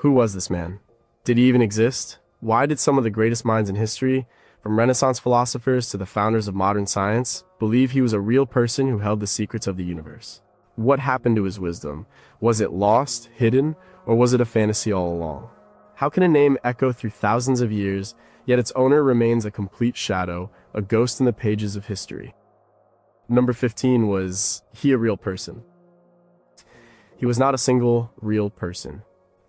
Who was this man? Did he even exist? Why did some of the greatest minds in history, from Renaissance philosophers to the founders of modern science, believe he was a real person who held the secrets of the universe? What happened to his wisdom? Was it lost, hidden, or was it a fantasy all along? How can a name echo through thousands of years, yet its owner remains a complete shadow, a ghost in the pages of history? Number 15, was he a real person? He was not a single real person.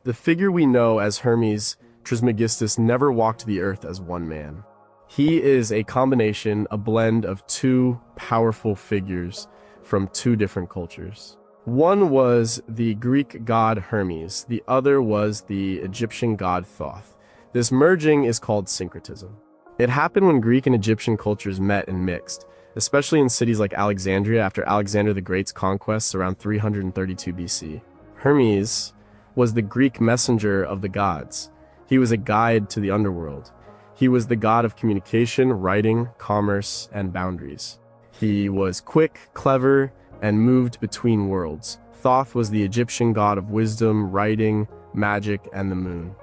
The figure we know as Hermes Trismegistus never walked the earth as one man. He is a combination, a blend of two powerful figures from two different cultures. One was the Greek god Hermes, the other was the Egyptian god Thoth. This merging is called syncretism. It happened when Greek and Egyptian cultures met and mixed, especially in cities like Alexandria after Alexander the Great's conquests around 332 BC. Hermes was the Greek messenger of the gods. He was a guide to the underworld. He was the god of communication, writing, commerce, and boundaries. He was quick, clever, and moved between worlds. Thoth was the Egyptian god of wisdom, writing, magic, and the moon.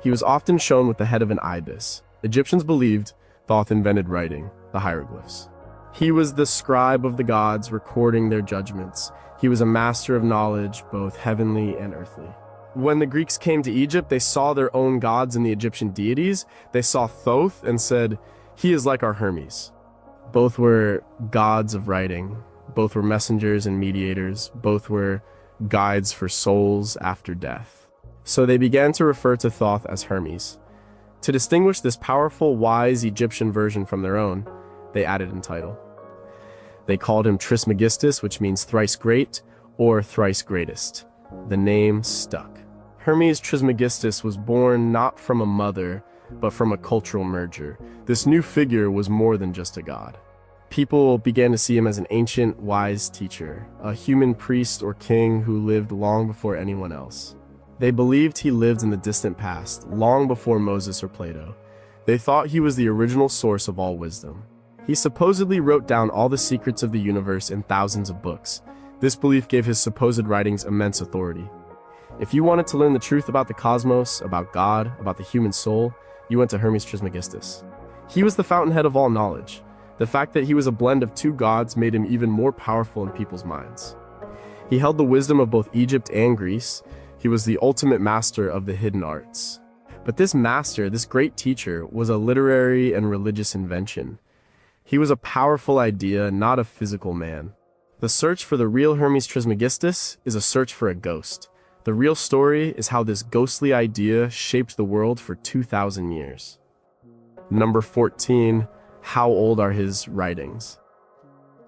He was often shown with the head of an ibis. Egyptians believed Thoth invented writing, the hieroglyphs. He was the scribe of the gods, recording their judgments. He was a master of knowledge, both heavenly and earthly. When the Greeks came to Egypt, they saw their own gods in the Egyptian deities. They saw Thoth and said, "He is like our Hermes." Both were gods of writing. Both were messengers and mediators. Both were guides for souls after death. So they began to refer to Thoth as Hermes. To distinguish this powerful, wise Egyptian version from their own, they added a title. They called him Trismegistus, which means thrice great or thrice greatest. The name stuck. Hermes Trismegistus was born not from a mother, but from a cultural merger. This new figure was more than just a god. People began to see him as an ancient, wise teacher, a human priest or king who lived long before anyone else. They believed he lived in the distant past, long before Moses or Plato. They thought he was the original source of all wisdom. He supposedly wrote down all the secrets of the universe in thousands of books. This belief gave his supposed writings immense authority. If you wanted to learn the truth about the cosmos, about God, about the human soul, you went to Hermes Trismegistus. He was the fountainhead of all knowledge. The fact that he was a blend of two gods made him even more powerful in people's minds. He held the wisdom of both Egypt and Greece. He was the ultimate master of the hidden arts. But this master, this great teacher, was a literary and religious invention. He was a powerful idea, not a physical man. The search for the real Hermes Trismegistus is a search for a ghost. The real story is how this ghostly idea shaped the world for 2,000 years. Number 14, how old are his writings?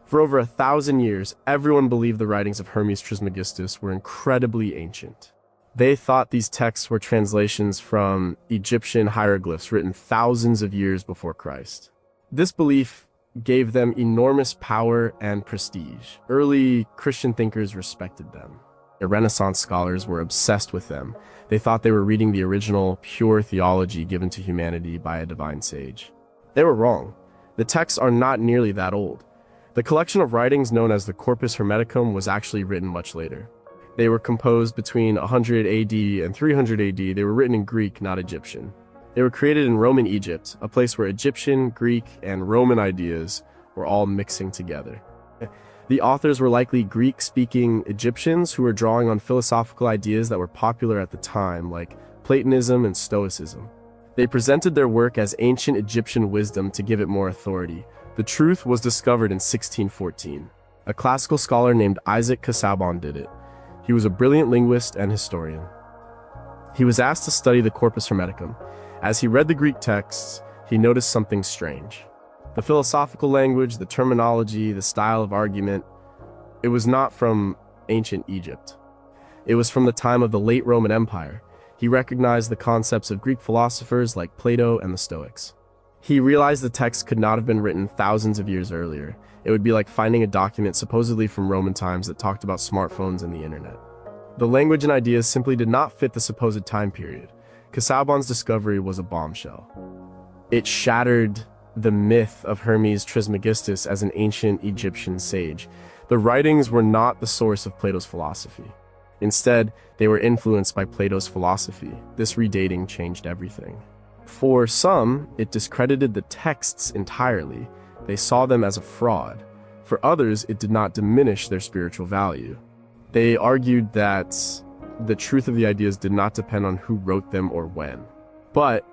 For over 1,000 years, everyone believed the writings of Hermes Trismegistus were incredibly ancient. They thought these texts were translations from Egyptian hieroglyphs written thousands of years before Christ. This belief gave them enormous power and prestige. Early Christian thinkers respected them. The Renaissance scholars were obsessed with them. They thought they were reading the original, pure theology given to humanity by a divine sage. They were wrong. The texts are not nearly that old. The collection of writings known as the Corpus Hermeticum was actually written much later. They were composed between 100 AD and 300 AD. They were written in Greek, not Egyptian. They were created in Roman Egypt, a place where Egyptian, Greek, and Roman ideas were all mixing together. The authors were likely Greek-speaking Egyptians who were drawing on philosophical ideas that were popular at the time, like Platonism and Stoicism. They presented their work as ancient Egyptian wisdom to give it more authority. The truth was discovered in 1614. A classical scholar named Isaac Casaubon did it. He was a brilliant linguist and historian. He was asked to study the Corpus Hermeticum. As he read the Greek texts, he noticed something strange. The philosophical language, the terminology, the style of argument, it was not from ancient Egypt. It was from the time of the late Roman Empire. He recognized the concepts of Greek philosophers like Plato and the Stoics. He realized the text could not have been written thousands of years earlier. It would be like finding a document supposedly from Roman times that talked about smartphones and the internet. The language and ideas simply did not fit the supposed time period. Casaubon's discovery was a bombshell. It shattered the myth of Hermes Trismegistus as an ancient Egyptian sage. The writings were not the source of Plato's philosophy. Instead, they were influenced by Plato's philosophy. This redating changed everything. For some, it discredited the texts entirely. They saw them as a fraud. For others, it did not diminish their spiritual value. They argued that the truth of the ideas did not depend on who wrote them or when. But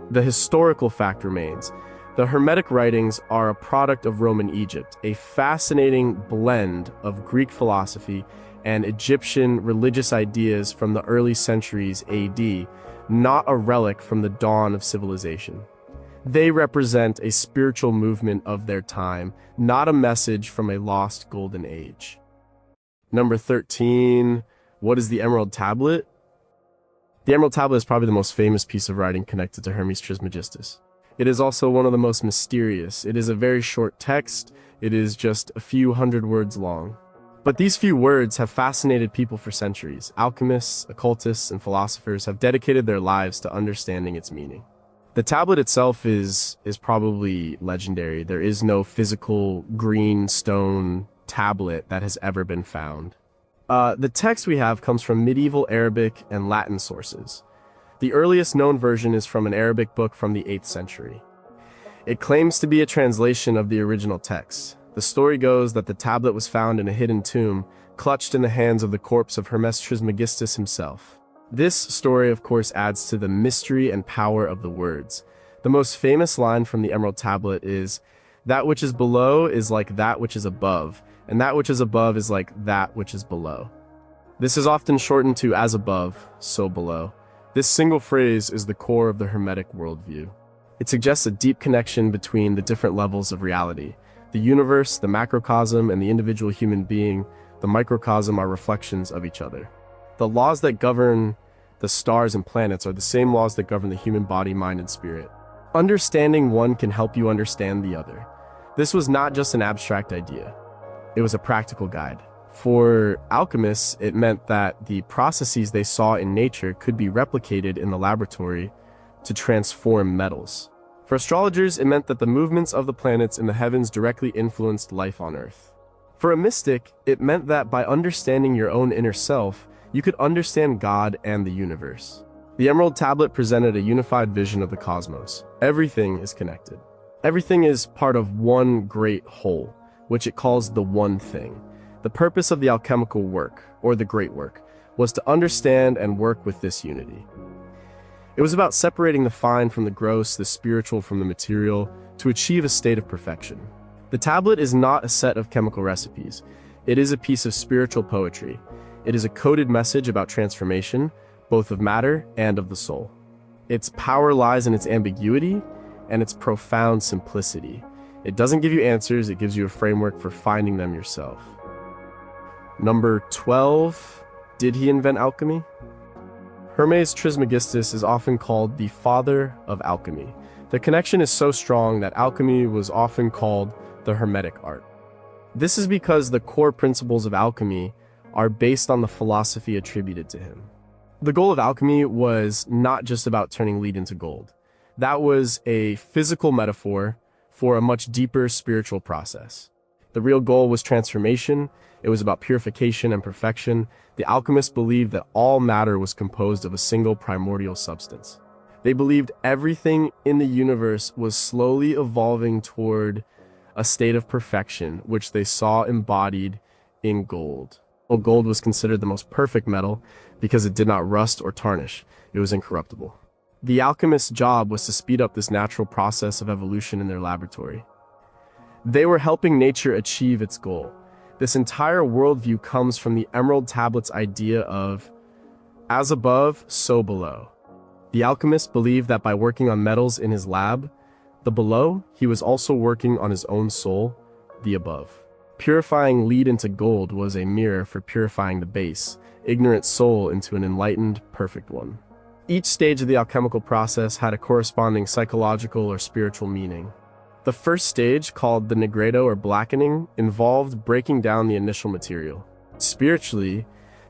the historical fact remains. The Hermetic writings are a product of Roman Egypt, a fascinating blend of Greek philosophy and Egyptian religious ideas from the early centuries AD, not a relic from the dawn of civilization. They represent a spiritual movement of their time, not a message from a lost golden age. Number 13, what is the Emerald Tablet? The Emerald Tablet is probably the most famous piece of writing connected to Hermes Trismegistus. It is also one of the most mysterious. It is a very short text. It is just a few hundred words long. But these few words have fascinated people for centuries. Alchemists, occultists, and philosophers have dedicated their lives to understanding its meaning. The tablet itself is probably legendary. There is no physical green stone tablet that has ever been found. The text we have comes from medieval Arabic and Latin sources. The earliest known version is from an Arabic book from the 8th century. It claims to be a translation of the original text. The story goes that the tablet was found in a hidden tomb, clutched in the hands of the corpse of Hermes Trismegistus himself. This story, of course, adds to the mystery and power of the words. The most famous line from the Emerald Tablet is, "That which is below is like that which is above, and that which is above is like that which is below." This is often shortened to "as above, so below." This single phrase is the core of the Hermetic worldview. It suggests a deep connection between the different levels of reality. The universe, the macrocosm, and the individual human being, the microcosm, are reflections of each other. The laws that govern the stars and planets are the same laws that govern the human body, mind, and spirit. Understanding one can help you understand the other. This was not just an abstract idea. It was a practical guide. For alchemists, it meant that the processes they saw in nature could be replicated in the laboratory to transform metals. For astrologers, it meant that the movements of the planets in the heavens directly influenced life on Earth. For a mystic, it meant that by understanding your own inner self, you could understand God and the universe. The Emerald Tablet presented a unified vision of the cosmos. Everything is connected. Everything is part of one great whole, which it calls the One Thing. The purpose of the alchemical work, or the Great Work, was to understand and work with this unity. It was about separating the fine from the gross, the spiritual from the material, to achieve a state of perfection. The tablet is not a set of chemical recipes. It is a piece of spiritual poetry. It is a coded message about transformation, both of matter and of the soul. Its power lies in its ambiguity and its profound simplicity. It doesn't give you answers, it gives you a framework for finding them yourself. Number 12, did he invent alchemy? Hermes Trismegistus is often called the father of alchemy. The connection is so strong that alchemy was often called the Hermetic art. This is because the core principles of alchemy are based on the philosophy attributed to him. The goal of alchemy was not just about turning lead into gold. That was a physical metaphor for a much deeper spiritual process. The real goal was transformation. It was about purification and perfection. The alchemists believed that all matter was composed of a single primordial substance. They believed everything in the universe was slowly evolving toward a state of perfection, which they saw embodied in gold. Well, gold was considered the most perfect metal because it did not rust or tarnish. It was incorruptible. The alchemist's job was to speed up this natural process of evolution in their laboratory. They were helping nature achieve its goal. This entire worldview comes from the Emerald Tablet's idea of as above, so below. The alchemist believed that by working on metals in his lab, the below, he was also working on his own soul, the above. Purifying lead into gold was a mirror for purifying the base, ignorant soul into an enlightened, perfect one. Each stage of the alchemical process had a corresponding psychological or spiritual meaning. The first stage, called the nigredo or blackening, involved breaking down the initial material. Spiritually,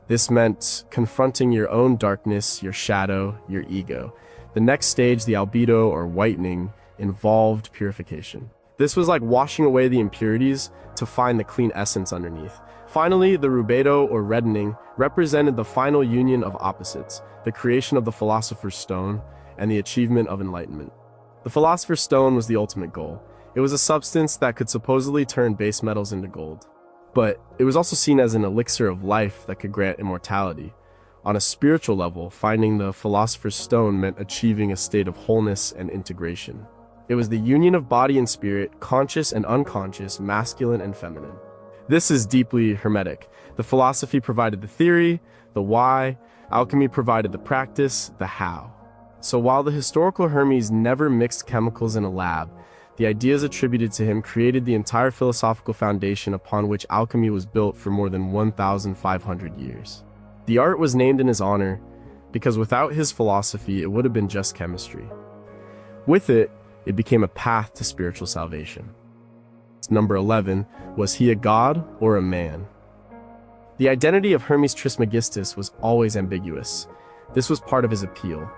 this meant confronting your own darkness, your shadow, your ego. The next stage, the albedo or whitening, involved purification. This was like washing away the impurities to find the clean essence underneath. Finally, the rubedo or reddening represented the final union of opposites, the creation of the philosopher's stone, and the achievement of enlightenment. The philosopher's stone was the ultimate goal. It was a substance that could supposedly turn base metals into gold. But it was also seen as an elixir of life that could grant immortality. On a spiritual level, finding the philosopher's stone meant achieving a state of wholeness and integration. It was the union of body and spirit, conscious and unconscious, masculine and feminine. This is deeply Hermetic. The philosophy provided the theory, the why, alchemy provided the practice, the how. So while the historical Hermes never mixed chemicals in a lab, the ideas attributed to him created the entire philosophical foundation upon which alchemy was built for more than 1,500 years. The art was named in his honor because without his philosophy, it would have been just chemistry. With it, it became a path to spiritual salvation. Number 11, was he a god or a man? The identity of Hermes Trismegistus was always ambiguous. This was part of his appeal.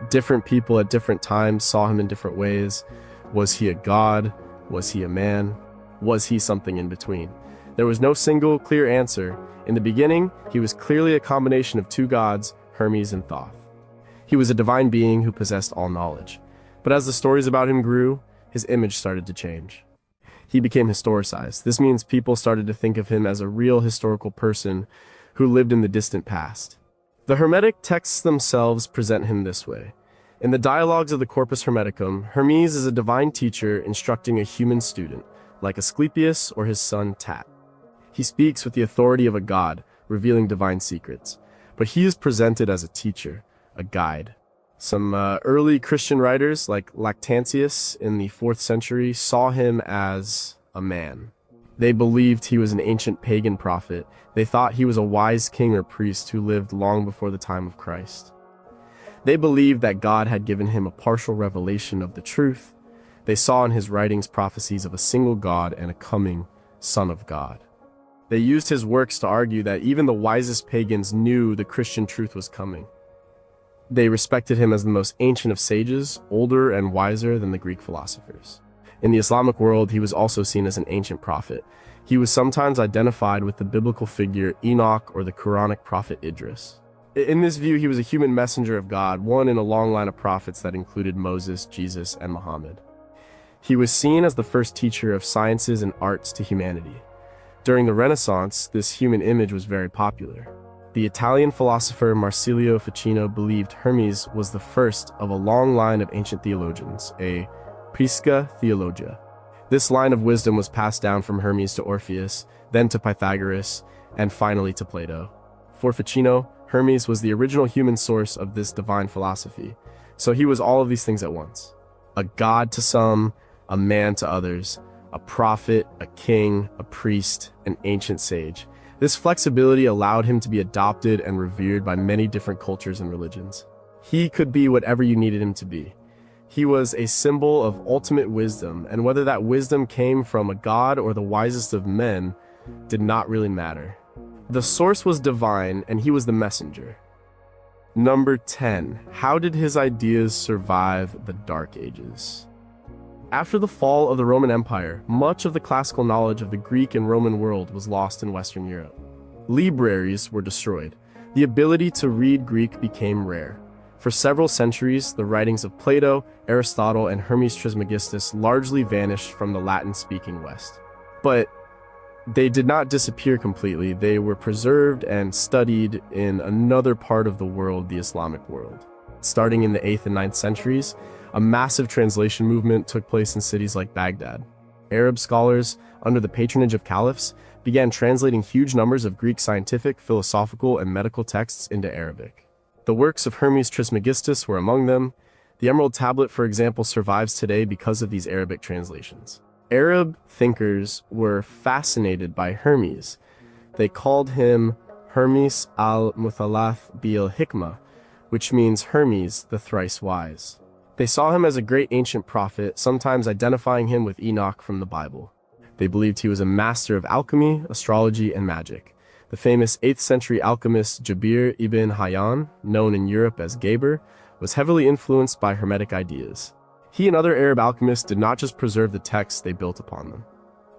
Different people at different times saw him in different ways. Was he a god? Was he a man? Was he something in between? There was no single, clear answer. In the beginning, he was clearly a combination of two gods, Hermes and Thoth. He was a divine being who possessed all knowledge. But as the stories about him grew, his image started to change. He became historicized. This means people started to think of him as a real historical person who lived in the distant past. The Hermetic texts themselves present him this way. In the dialogues of the Corpus Hermeticum, Hermes is a divine teacher instructing a human student, like Asclepius or his son Tat. He speaks with the authority of a god, revealing divine secrets. But he is presented as a teacher, a guide. Some early Christian writers, like Lactantius in the 4th century, saw him as a man. They believed he was an ancient pagan prophet. They thought he was a wise king or priest who lived long before the time of Christ. They believed that God had given him a partial revelation of the truth. They saw in his writings prophecies of a single God and a coming Son of God. They used his works to argue that even the wisest pagans knew the Christian truth was coming. They respected him as the most ancient of sages, older and wiser than the Greek philosophers. In the Islamic world, he was also seen as an ancient prophet. He was sometimes identified with the biblical figure Enoch or the Quranic prophet Idris. In this view, he was a human messenger of God, one in a long line of prophets that included Moses, Jesus, and Muhammad. He was seen as the first teacher of sciences and arts to humanity. During the Renaissance, this human image was very popular. The Italian philosopher Marsilio Ficino believed Hermes was the first of a long line of ancient theologians, a Prisca Theologia. This line of wisdom was passed down from Hermes to Orpheus, then to Pythagoras, and finally to Plato. For Ficino, Hermes was the original human source of this divine philosophy, so he was all of these things at once. A god to some, a man to others, a prophet, a king, a priest, an ancient sage. This flexibility allowed him to be adopted and revered by many different cultures and religions. He could be whatever you needed him to be. He was a symbol of ultimate wisdom, and whether that wisdom came from a god or the wisest of men did not really matter. The source was divine, and he was the messenger. Number 10. How did his ideas survive the Dark Ages? After the fall of the Roman Empire, much of the classical knowledge of the Greek and Roman world was lost in Western Europe. Libraries were destroyed. The ability to read Greek became rare. For several centuries, the writings of Plato, Aristotle, and Hermes Trismegistus largely vanished from the Latin-speaking West. But they did not disappear completely. They were preserved and studied in another part of the world, the Islamic world. Starting in the 8th and 9th centuries, a massive translation movement took place in cities like Baghdad. Arab scholars, under the patronage of caliphs, began translating huge numbers of Greek scientific, philosophical, and medical texts into Arabic. The works of Hermes Trismegistus were among them. The Emerald Tablet, for example, survives today because of these Arabic translations. Arab thinkers were fascinated by Hermes. They called him Hermes al-Muthalath bil-Hikmah, which means Hermes, the thrice wise. They saw him as a great ancient prophet, sometimes identifying him with Enoch from the Bible. They believed he was a master of alchemy, astrology, and magic. The famous 8th century alchemist Jabir ibn Hayyan, known in Europe as Geber, was heavily influenced by Hermetic ideas. He and other Arab alchemists did not just preserve the texts, they built upon them.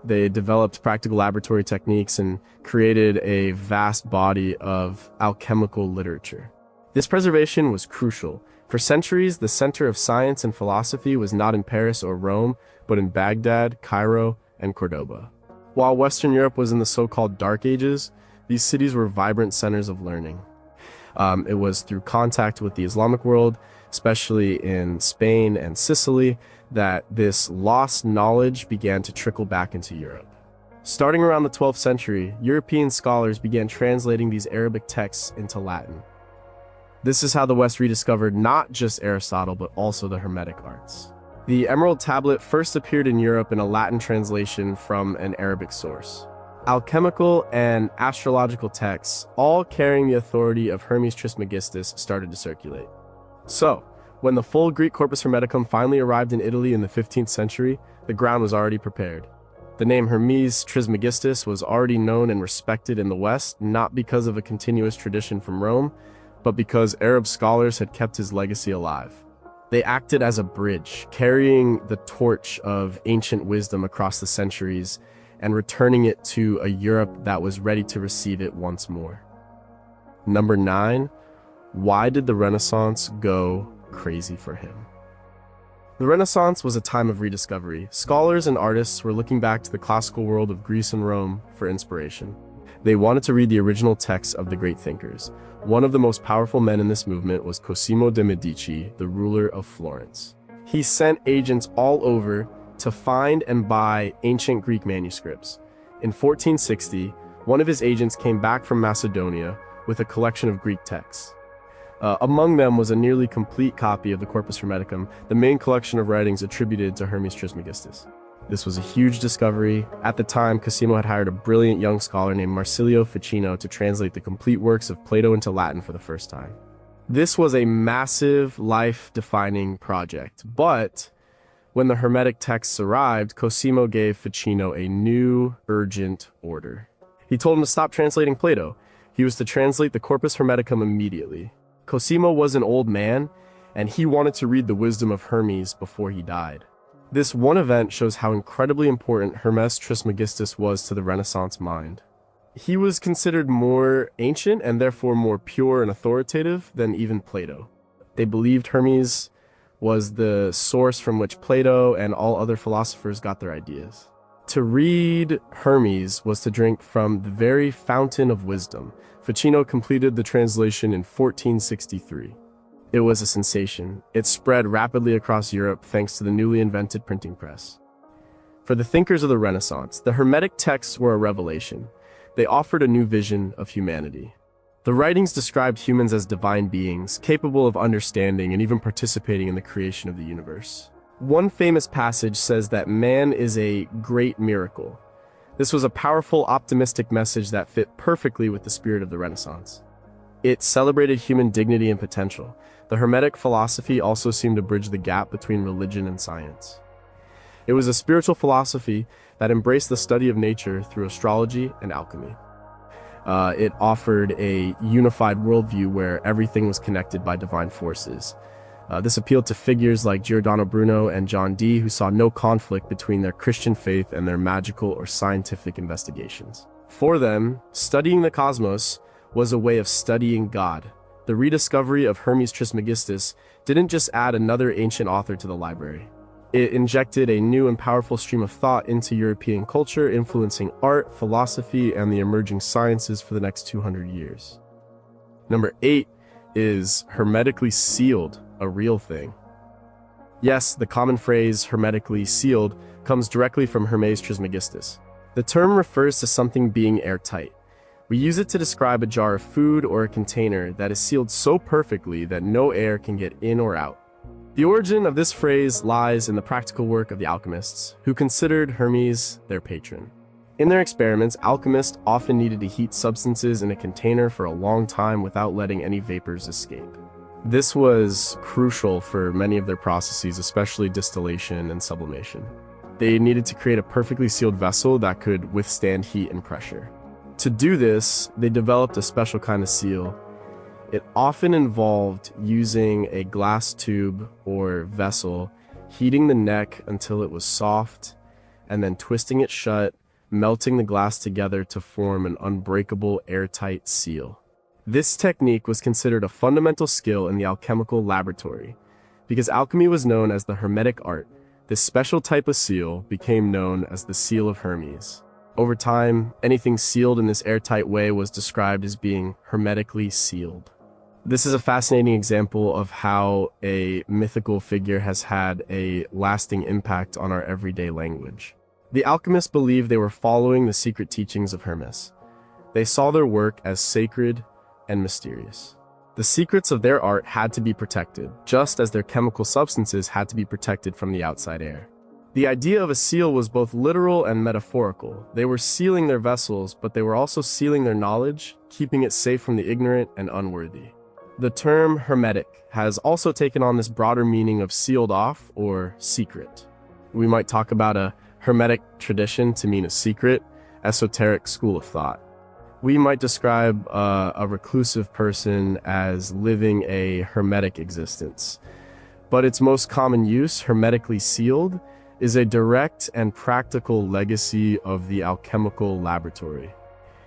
They developed practical laboratory techniques and created a vast body of alchemical literature. This preservation was crucial. For centuries, the center of science and philosophy was not in Paris or Rome, but in Baghdad, Cairo, and Cordoba. While Western Europe was in the so-called Dark Ages, these cities were vibrant centers of learning. It was through contact with the Islamic world, especially in Spain and Sicily, that this lost knowledge began to trickle back into Europe. Starting around the 12th century, European scholars began translating these Arabic texts into Latin. This is how the West rediscovered not just Aristotle, but also the Hermetic arts. The Emerald Tablet first appeared in Europe in a Latin translation from an Arabic source. Alchemical and astrological texts, all carrying the authority of Hermes Trismegistus, started to circulate. So, when the full Greek Corpus Hermeticum finally arrived in Italy in the 15th century, the ground was already prepared. The name Hermes Trismegistus was already known and respected in the West, not because of a continuous tradition from Rome, but because Arab scholars had kept his legacy alive. They acted as a bridge, carrying the torch of ancient wisdom across the centuries and returning it to a Europe that was ready to receive it once more. Number 9, why did the Renaissance go crazy for him? The Renaissance was a time of rediscovery. Scholars and artists were looking back to the classical world of Greece and Rome for inspiration. They wanted to read the original texts of the great thinkers. One of the most powerful men in this movement was Cosimo de' Medici, the ruler of Florence. He sent agents all over to find and buy ancient Greek manuscripts. In 1460, one of his agents came back from Macedonia with a collection of Greek texts. Among them was a nearly complete copy of the Corpus Hermeticum, the main collection of writings attributed to Hermes Trismegistus. This was a huge discovery. At the time, Cosimo had hired a brilliant young scholar named Marsilio Ficino to translate the complete works of Plato into Latin for the first time. This was a massive, life-defining project, but when the Hermetic texts arrived, Cosimo gave Ficino a new, urgent order. He told him to stop translating Plato. He was to translate the Corpus Hermeticum immediately. Cosimo was an old man, and he wanted to read the wisdom of Hermes before he died. This one event shows how incredibly important Hermes Trismegistus was to the Renaissance mind. He was considered more ancient and therefore more pure and authoritative than even Plato. They believed Hermes was the source from which Plato and all other philosophers got their ideas. To read Hermes was to drink from the very fountain of wisdom. Ficino completed the translation in 1463. It was a sensation. It spread rapidly across Europe thanks to the newly invented printing press. For the thinkers of the Renaissance, the Hermetic texts were a revelation. They offered a new vision of humanity. The writings described humans as divine beings, capable of understanding and even participating in the creation of the universe. One famous passage says that man is a great miracle. This was a powerful, optimistic message that fit perfectly with the spirit of the Renaissance. It celebrated human dignity and potential. The Hermetic philosophy also seemed to bridge the gap between religion and science. It was a spiritual philosophy that embraced the study of nature through astrology and alchemy. It offered a unified worldview where everything was connected by divine forces. This appealed to figures like Giordano Bruno and John Dee, who saw no conflict between their Christian faith and their magical or scientific investigations. For them, studying the cosmos was a way of studying God. The rediscovery of Hermes Trismegistus didn't just add another ancient author to the library. It injected a new and powerful stream of thought into European culture, influencing art, philosophy, and the emerging sciences for the next 200 years. Number 8 is hermetically sealed, a real thing. Yes, the common phrase hermetically sealed comes directly from Hermes Trismegistus. The term refers to something being airtight. We use it to describe a jar of food or a container that is sealed so perfectly that no air can get in or out. The origin of this phrase lies in the practical work of the alchemists, who considered Hermes their patron. In their experiments, alchemists often needed to heat substances in a container for a long time without letting any vapors escape. This was crucial for many of their processes, especially distillation and sublimation. They needed to create a perfectly sealed vessel that could withstand heat and pressure. To do this, they developed a special kind of seal. It often involved using a glass tube or vessel, heating the neck until it was soft, and then twisting it shut, melting the glass together to form an unbreakable, airtight seal. This technique was considered a fundamental skill in the alchemical laboratory. Because alchemy was known as the Hermetic art, this special type of seal became known as the Seal of Hermes. Over time, anything sealed in this airtight way was described as being hermetically sealed. This is a fascinating example of how a mythical figure has had a lasting impact on our everyday language. The alchemists believed they were following the secret teachings of Hermes. They saw their work as sacred and mysterious. The secrets of their art had to be protected, just as their chemical substances had to be protected from the outside air. The idea of a seal was both literal and metaphorical. They were sealing their vessels, but they were also sealing their knowledge, keeping it safe from the ignorant and unworthy. The term hermetic has also taken on this broader meaning of sealed off or secret. We might talk about a Hermetic tradition to mean a secret, esoteric school of thought. We might describe a reclusive person as living a hermetic existence. But its most common use, hermetically sealed, is a direct and practical legacy of the alchemical laboratory.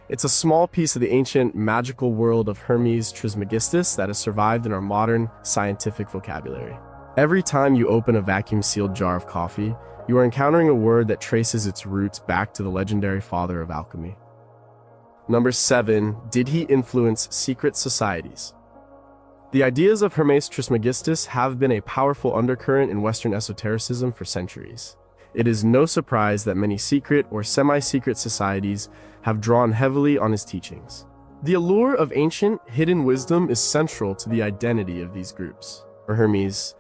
It's a small piece of the ancient magical world of Hermes Trismegistus that has survived in our modern scientific vocabulary. Every time you open a vacuum-sealed jar of coffee, you are encountering a word that traces its roots back to the legendary father of alchemy. Number 7, did he influence secret societies? The ideas of Hermes Trismegistus have been a powerful undercurrent in Western esotericism for centuries. It is no surprise that many secret or semi-secret societies have drawn heavily on his teachings. The allure of ancient, hidden wisdom is central to the identity of these groups. Hermes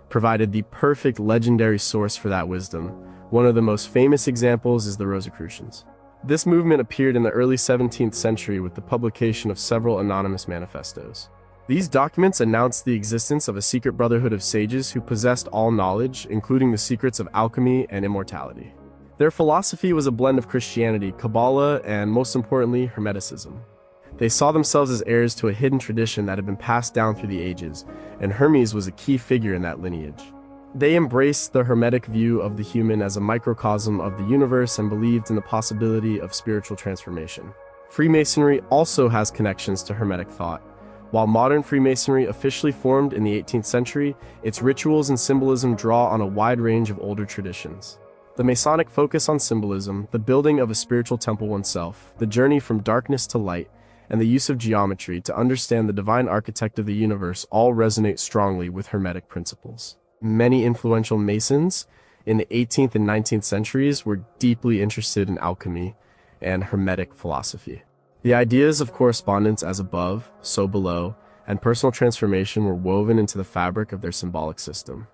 provided the perfect legendary source for that wisdom. One of the most famous examples is the Rosicrucians. This movement appeared in the early 17th century with the publication of several anonymous manifestos. These documents announced the existence of a secret brotherhood of sages who possessed all knowledge, including the secrets of alchemy and immortality. Their philosophy was a blend of Christianity, Kabbalah, and most importantly, Hermeticism. They saw themselves as heirs to a hidden tradition that had been passed down through the ages, and Hermes was a key figure in that lineage. They embraced the Hermetic view of the human as a microcosm of the universe and believed in the possibility of spiritual transformation. Freemasonry also has connections to Hermetic thought. While modern Freemasonry officially formed in the 18th century, its rituals and symbolism draw on a wide range of older traditions. The Masonic focus on symbolism, the building of a spiritual temple oneself, the journey from darkness to light, and the use of geometry to understand the divine architect of the universe all resonate strongly with Hermetic principles. Many influential Masons in the 18th and 19th centuries were deeply interested in alchemy and Hermetic philosophy. The ideas of correspondence as above, so below, and personal transformation were woven into the fabric of their symbolic system.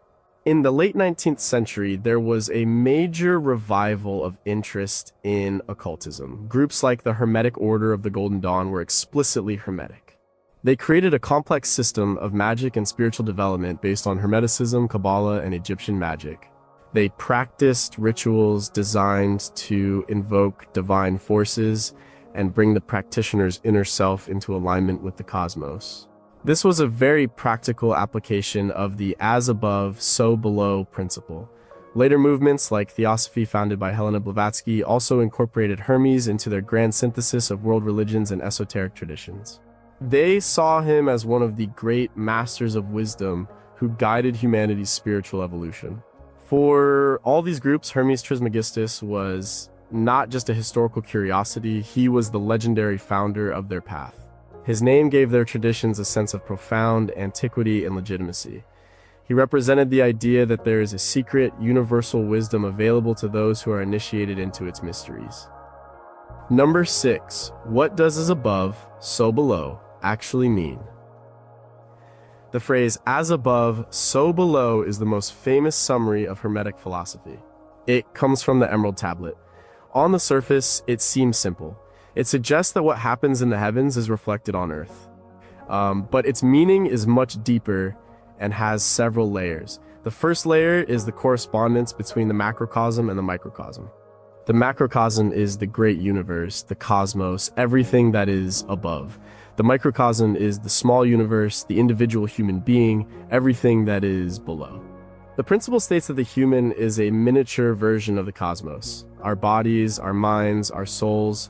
In the late 19th century, there was a major revival of interest in occultism. Groups like the Hermetic Order of the Golden Dawn were explicitly Hermetic. They created a complex system of magic and spiritual development based on Hermeticism, Kabbalah, and Egyptian magic. They practiced rituals designed to invoke divine forces and bring the practitioner's inner self into alignment with the cosmos. This was a very practical application of the as above, so below principle. Later movements like Theosophy founded by Helena Blavatsky also incorporated Hermes into their grand synthesis of world religions and esoteric traditions. They saw him as one of the great masters of wisdom who guided humanity's spiritual evolution. For all these groups, Hermes Trismegistus was not just a historical curiosity, he was the legendary founder of their path. His name gave their traditions a sense of profound antiquity and legitimacy. He represented the idea that there is a secret, universal wisdom available to those who are initiated into its mysteries. Number 6. What does as above, so below actually mean? The phrase as above, so below is the most famous summary of Hermetic philosophy. It comes from the Emerald Tablet. On the surface, it seems simple. It suggests that what happens in the heavens is reflected on earth. But its meaning is much deeper and has several layers. The first layer is the correspondence between the macrocosm and the microcosm. The macrocosm is the great universe, the cosmos, everything that is above. The microcosm is the small universe, the individual human being, everything that is below. The principle states that the human is a miniature version of the cosmos. Our bodies, our minds, our souls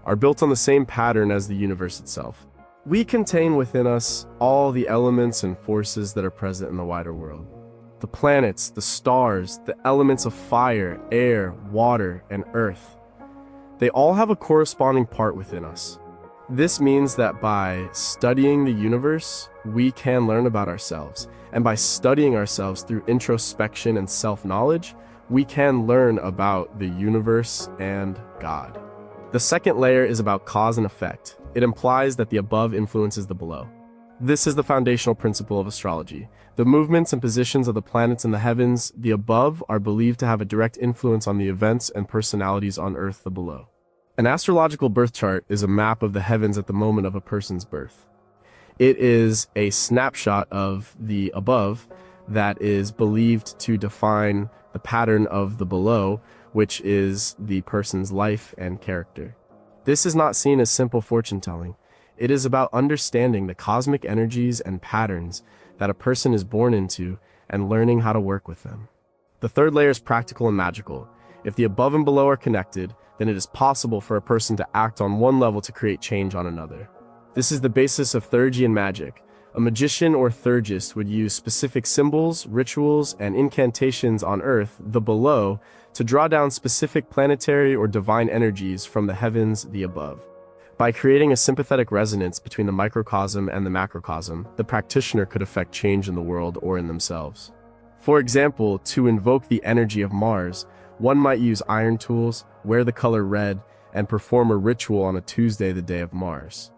are built on the same pattern as the universe itself. We contain within us all the elements and forces that are present in the wider world. The planets, the stars, the elements of fire, air, water, and earth. They all have a corresponding part within us. This means that by studying the universe, we can learn about ourselves. And by studying ourselves through introspection and self-knowledge, we can learn about the universe and God. The second layer is about cause and effect. It implies that the above influences the below. This is the foundational principle of astrology. The movements and positions of the planets in the heavens, the above, are believed to have a direct influence on the events and personalities on Earth, the below. An astrological birth chart is a map of the heavens at the moment of a person's birth. It is a snapshot of the above that is believed to define the pattern of the below, which is the person's life and character. This is not seen as simple fortune telling. It is about understanding the cosmic energies and patterns that a person is born into and learning how to work with them. The third layer is practical and magical. If the above and below are connected, then it is possible for a person to act on one level to create change on another. This is the basis of theurgy and magic. A magician or theurgist would use specific symbols, rituals, and incantations on Earth, the below, to draw down specific planetary or divine energies from the heavens, the above. By creating a sympathetic resonance between the microcosm and the macrocosm, the practitioner could affect change in the world or in themselves. For example, to invoke the energy of Mars, one might use iron tools, wear the color red, and perform a ritual on a Tuesday, the day of Mars.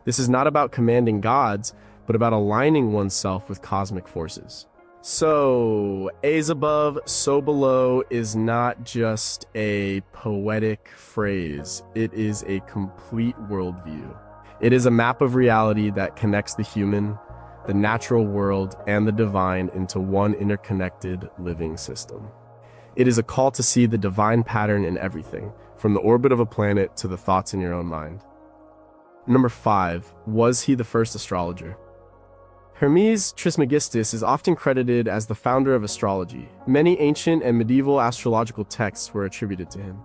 This is not about commanding gods, but about aligning oneself with cosmic forces. So, as above, so below is not just a poetic phrase. It is a complete worldview. It is a map of reality that connects the human, the natural world, and the divine into one interconnected living system. It is a call to see the divine pattern in everything, from the orbit of a planet to the thoughts in your own mind. Number 5. Was he the first astrologer? Hermes Trismegistus is often credited as the founder of astrology. Many ancient and medieval astrological texts were attributed to him.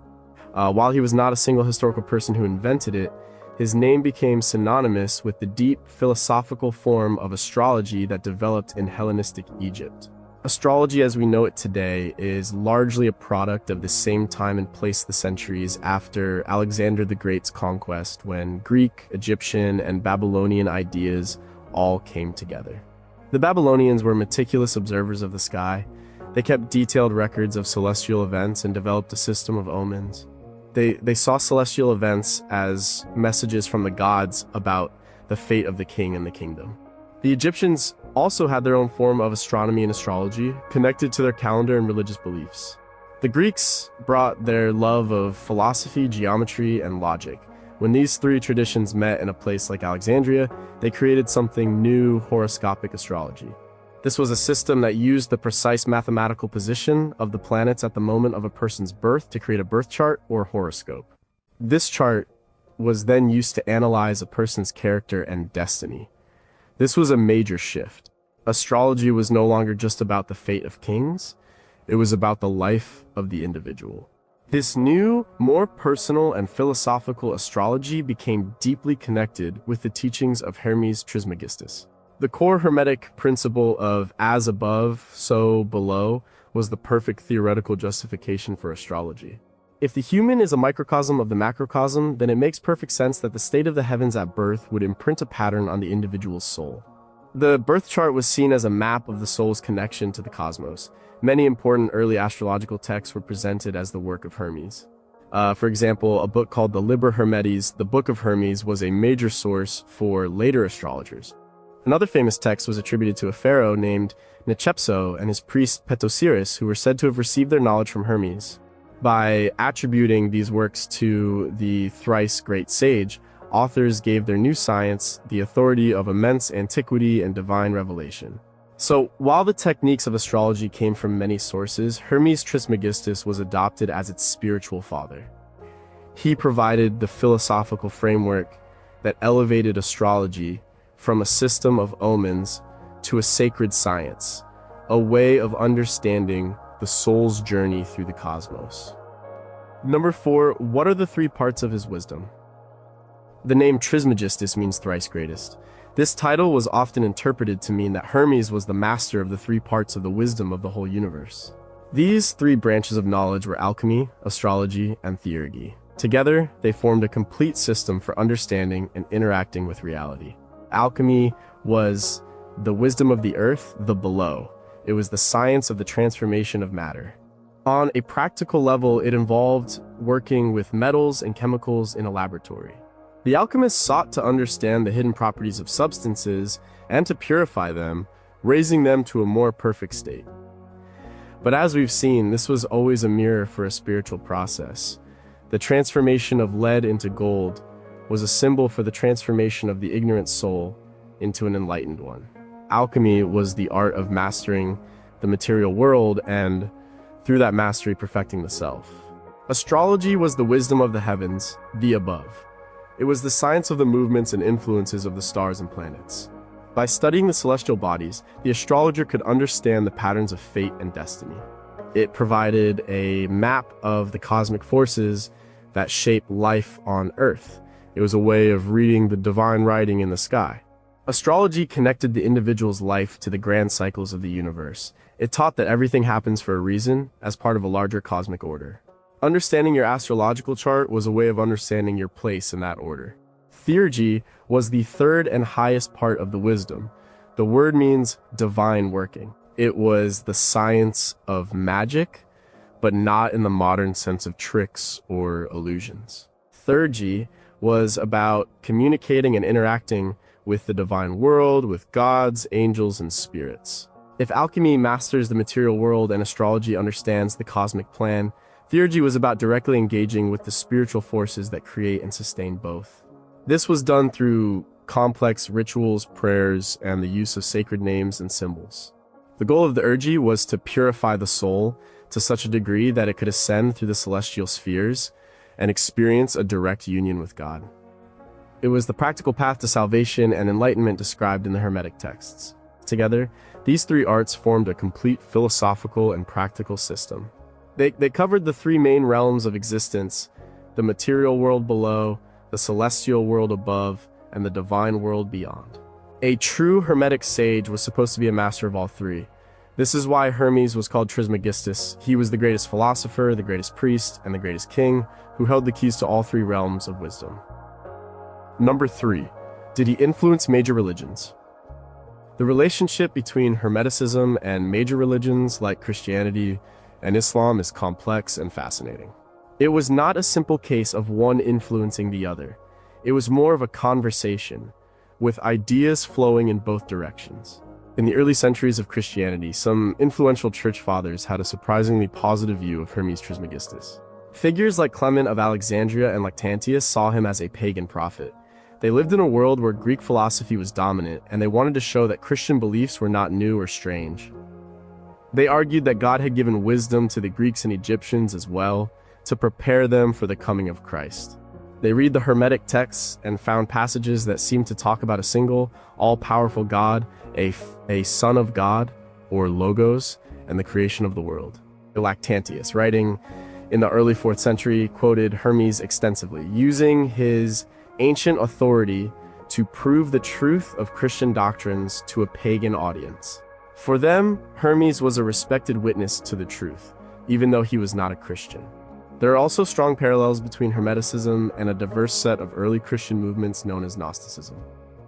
While he was not a single historical person who invented it, his name became synonymous with the deep philosophical form of astrology that developed in Hellenistic Egypt. Astrology as we know it today is largely a product of the same time and place, the centuries after Alexander the Great's conquest, when Greek, Egyptian, and Babylonian ideas all came together. The Babylonians were meticulous observers of the sky. They kept detailed records of celestial events and developed a system of omens. They saw celestial events as messages from the gods about the fate of the king and the kingdom. The Egyptians also had their own form of astronomy and astrology, connected to their calendar and religious beliefs. The Greeks brought their love of philosophy, geometry, and logic. When these three traditions met in a place like Alexandria, they created something new: horoscopic astrology. This was a system that used the precise mathematical position of the planets at the moment of a person's birth to create a birth chart or horoscope. This chart was then used to analyze a person's character and destiny. This was a major shift. Astrology was no longer just about the fate of kings, it was about the life of the individual. This new, more personal and philosophical astrology became deeply connected with the teachings of Hermes Trismegistus. The core Hermetic principle of as above, so below was the perfect theoretical justification for astrology. If the human is a microcosm of the macrocosm, then it makes perfect sense that the state of the heavens at birth would imprint a pattern on the individual's soul. The birth chart was seen as a map of the soul's connection to the cosmos. Many important early astrological texts were presented as the work of Hermes. For example, a book called the Liber Hermetis, the Book of Hermes, was a major source for later astrologers. Another famous text was attributed to a pharaoh named Nechepso and his priest Petosiris, who were said to have received their knowledge from Hermes. By attributing these works to the thrice great sage, authors gave their new science the authority of immense antiquity and divine revelation. So, while the techniques of astrology came from many sources, Hermes Trismegistus was adopted as its spiritual father. He provided the philosophical framework that elevated astrology from a system of omens to a sacred science, a way of understanding the soul's journey through the cosmos. Number 4, what are the 3 parts of his wisdom? The name Trismegistus means thrice greatest. This title was often interpreted to mean that Hermes was the master of the 3 parts of the wisdom of the whole universe. These 3 branches of knowledge were alchemy, astrology, and theurgy. Together, they formed a complete system for understanding and interacting with reality. Alchemy was the wisdom of the earth, the below. It was the science of the transformation of matter. On a practical level, it involved working with metals and chemicals in a laboratory. The alchemists sought to understand the hidden properties of substances and to purify them, raising them to a more perfect state. But as we've seen, this was always a mirror for a spiritual process. The transformation of lead into gold was a symbol for the transformation of the ignorant soul into an enlightened one. Alchemy was the art of mastering the material world and, through that mastery, perfecting the self. Astrology was the wisdom of the heavens, the above. It was the science of the movements and influences of the stars and planets. By studying the celestial bodies, the astrologer could understand the patterns of fate and destiny. It provided a map of the cosmic forces that shape life on Earth. It was a way of reading the divine writing in the sky. Astrology connected the individual's life to the grand cycles of the universe. It taught that everything happens for a reason, as part of a larger cosmic order. Understanding your astrological chart was a way of understanding your place in that order. Theurgy was the 3rd and highest part of the wisdom. The word means divine working. It was the science of magic, but not in the modern sense of tricks or illusions. Theurgy was about communicating and interacting with the divine world, with gods, angels, and spirits. If alchemy masters the material world and astrology understands the cosmic plan, theurgy was about directly engaging with the spiritual forces that create and sustain both. This was done through complex rituals, prayers, and the use of sacred names and symbols. The goal of the theurgy was to purify the soul to such a degree that it could ascend through the celestial spheres and experience a direct union with God. It was the practical path to salvation and enlightenment described in the Hermetic texts. Together, these 3 arts formed a complete philosophical and practical system. They covered the 3 main realms of existence: the material world below, the celestial world above, and the divine world beyond. A true Hermetic sage was supposed to be a master of all 3. This is why Hermes was called Trismegistus. He was the greatest philosopher, the greatest priest, and the greatest king, who held the keys to all 3 realms of wisdom. Number 3. Did he influence major religions? The relationship between Hermeticism and major religions like Christianity and Islam is complex and fascinating. It was not a simple case of one influencing the other. It was more of a conversation, with ideas flowing in both directions. In the early centuries of Christianity, some influential church fathers had a surprisingly positive view of Hermes Trismegistus. Figures like Clement of Alexandria and Lactantius saw him as a pagan prophet. They lived in a world where Greek philosophy was dominant, and they wanted to show that Christian beliefs were not new or strange. They argued that God had given wisdom to the Greeks and Egyptians as well, to prepare them for the coming of Christ. They read the Hermetic texts and found passages that seemed to talk about a single, all-powerful God, a son of God, or logos, and the creation of the world. Lactantius, writing in the early 4th century, quoted Hermes extensively, using his ancient authority to prove the truth of Christian doctrines to a pagan audience. For them, Hermes was a respected witness to the truth, even though he was not a Christian. There are also strong parallels between Hermeticism and a diverse set of early Christian movements known as Gnosticism.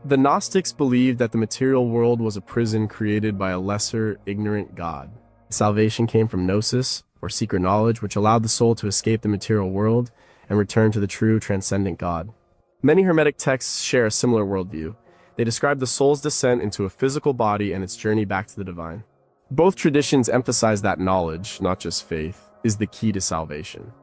The Gnostics believed that the material world was a prison created by a lesser, ignorant God. Salvation came from gnosis, or secret knowledge, which allowed the soul to escape the material world and return to the true, transcendent God. Many Hermetic texts share a similar worldview. They describe the soul's descent into a physical body and its journey back to the divine. Both traditions emphasize that knowledge, not just faith, is the key to salvation.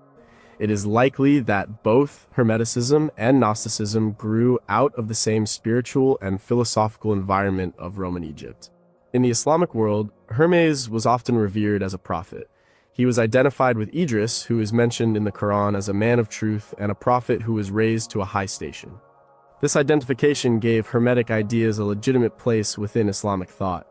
It is likely that both Hermeticism and Gnosticism grew out of the same spiritual and philosophical environment of Roman Egypt. In the Islamic world, Hermes was often revered as a prophet. He was identified with Idris, who is mentioned in the Quran as a man of truth and a prophet who was raised to a high station. This identification gave Hermetic ideas a legitimate place within Islamic thought.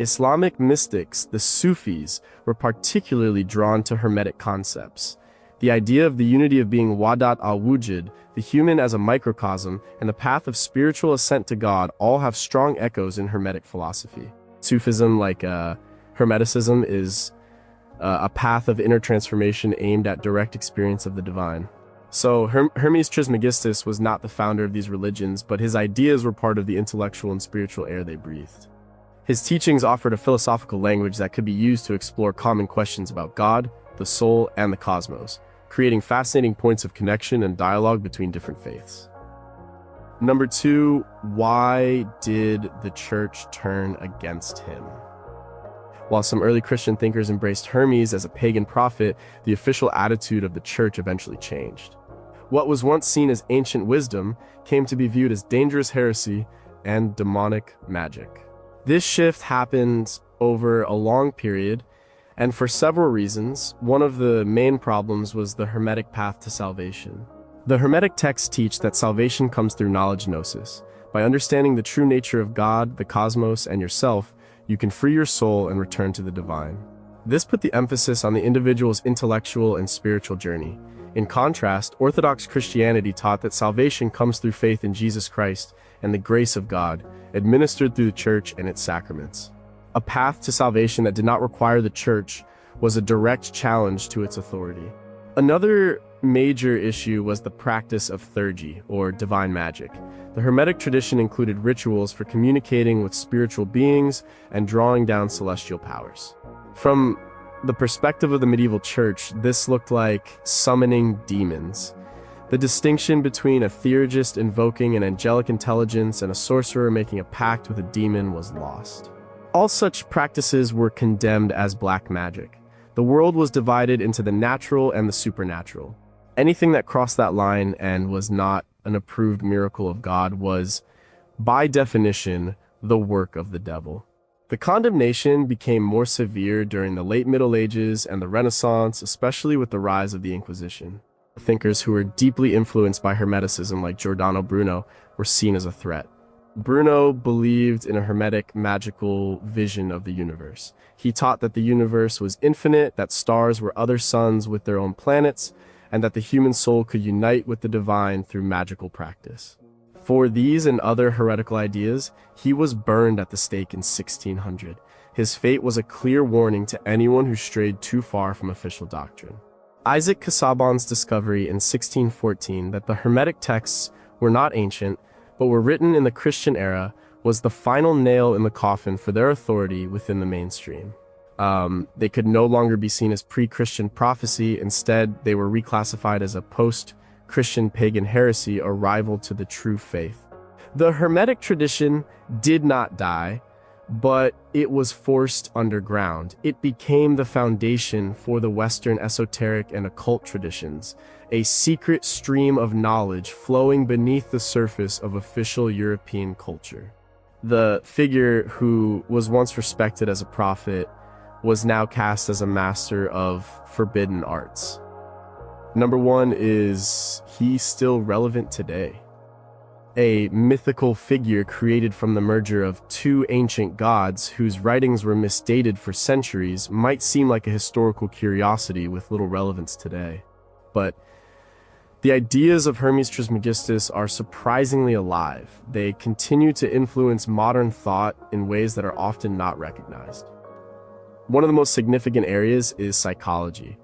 Islamic mystics, the Sufis, were particularly drawn to Hermetic concepts. The idea of the unity of being Wadat al-Wujud, the human as a microcosm, and the path of spiritual ascent to God all have strong echoes in Hermetic philosophy. Sufism, like Hermeticism, is a path of inner transformation aimed at direct experience of the divine. So Hermes Trismegistus was not the founder of these religions, but his ideas were part of the intellectual and spiritual air they breathed. His teachings offered a philosophical language that could be used to explore common questions about God, the soul, and the cosmos, creating fascinating points of connection and dialogue between different faiths. Number 2, why did the church turn against him? While some early Christian thinkers embraced Hermes as a pagan prophet, the official attitude of the church eventually changed. What was once seen as ancient wisdom came to be viewed as dangerous heresy and demonic magic. This shift happened over a long period, and for several reasons. One of the main problems was the Hermetic path to salvation. The Hermetic texts teach that salvation comes through knowledge gnosis. By understanding the true nature of God, the cosmos, and yourself, you can free your soul and return to the divine. This put the emphasis on the individual's intellectual and spiritual journey. In contrast, Orthodox Christianity taught that salvation comes through faith in Jesus Christ and the grace of God, administered through the church and its sacraments. A path to salvation that did not require the church was a direct challenge to its authority. Another major issue was the practice of theurgy, or divine magic. The Hermetic tradition included rituals for communicating with spiritual beings and drawing down celestial powers. From the perspective of the medieval church, this looked like summoning demons. The distinction between a theurgist invoking an angelic intelligence and a sorcerer making a pact with a demon was lost. All such practices were condemned as black magic. The world was divided into the natural and the supernatural. Anything that crossed that line and was not an approved miracle of God was, by definition, the work of the devil. The condemnation became more severe during the late Middle Ages and the Renaissance, especially with the rise of the Inquisition. Thinkers who were deeply influenced by Hermeticism, like Giordano Bruno, were seen as a threat. Bruno believed in a Hermetic magical vision of the universe. He taught that the universe was infinite, that stars were other suns with their own planets, and that the human soul could unite with the divine through magical practice. For these and other heretical ideas, he was burned at the stake in 1600. His fate was a clear warning to anyone who strayed too far from official doctrine. Isaac Casaubon's discovery in 1614 that the Hermetic texts were not ancient, but were written in the Christian era, was the final nail in the coffin for their authority within the mainstream. They could no longer be seen as pre-Christian prophecy. Instead, they were reclassified as a post-Christian pagan heresy or rival to the true faith. The Hermetic tradition did not die, but it was forced underground. It became the foundation for the Western esoteric and occult traditions, a secret stream of knowledge flowing beneath the surface of official European culture. The figure who was once respected as a prophet was now cast as a master of forbidden arts. Number 1 is he still relevant today? A mythical figure created from the merger of two ancient gods whose writings were misdated for centuries might seem like a historical curiosity with little relevance today. But the ideas of Hermes Trismegistus are surprisingly alive. They continue to influence modern thought in ways that are often not recognized. One of the most significant areas is psychology.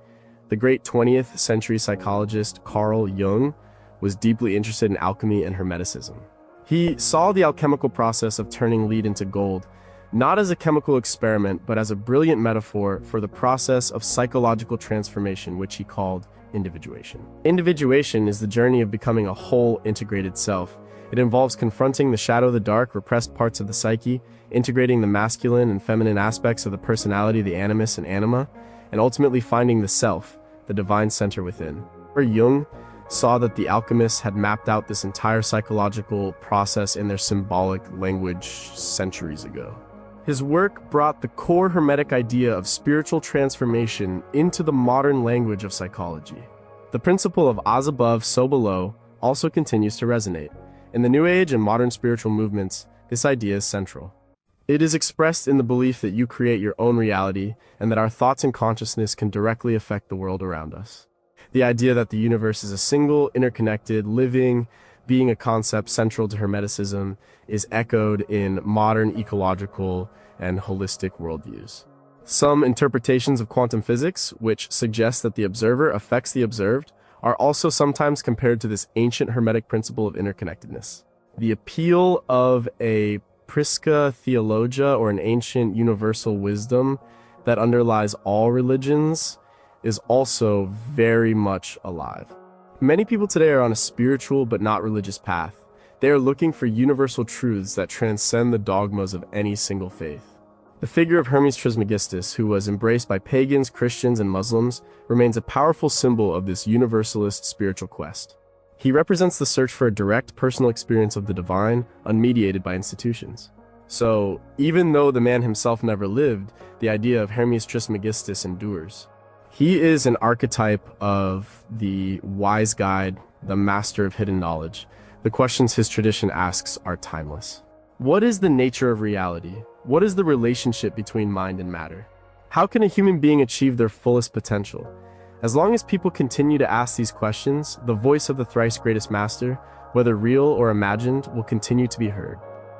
The great 20th century psychologist Carl Jung was deeply interested in alchemy and Hermeticism. He saw the alchemical process of turning lead into gold, not as a chemical experiment, but as a brilliant metaphor for the process of psychological transformation, which he called individuation. Individuation is the journey of becoming a whole, integrated self. It involves confronting the shadow of the dark, repressed parts of the psyche, integrating the masculine and feminine aspects of the personality, the animus and anima, and ultimately finding the self, the divine center within. Jung saw that the alchemists had mapped out this entire psychological process in their symbolic language centuries ago. His work brought the core Hermetic idea of spiritual transformation into the modern language of psychology. The principle of as above, so below also continues to resonate. In the New Age and modern spiritual movements, this idea is central. It is expressed in the belief that you create your own reality and that our thoughts and consciousness can directly affect the world around us. The idea that the universe is a single, interconnected, living being, a concept central to Hermeticism, is echoed in modern ecological and holistic worldviews. Some interpretations of quantum physics, which suggest that the observer affects the observed, are also sometimes compared to this ancient Hermetic principle of interconnectedness. The appeal of a Prisca theologia, or an ancient universal wisdom that underlies all religions, is also very much alive. Many people today are on a spiritual but not religious path. They are looking for universal truths that transcend the dogmas of any single faith. The figure of Hermes Trismegistus, who was embraced by pagans, Christians, and Muslims, remains a powerful symbol of this universalist spiritual quest. He represents the search for a direct personal experience of the divine, unmediated by institutions. So, even though the man himself never lived, the idea of Hermes Trismegistus endures. He is an archetype of the wise guide, the master of hidden knowledge. The questions his tradition asks are timeless. What is the nature of reality? What is the relationship between mind and matter? How can a human being achieve their fullest potential? As long as people continue to ask these questions, the voice of the thrice greatest master, whether real or imagined, will continue to be heard.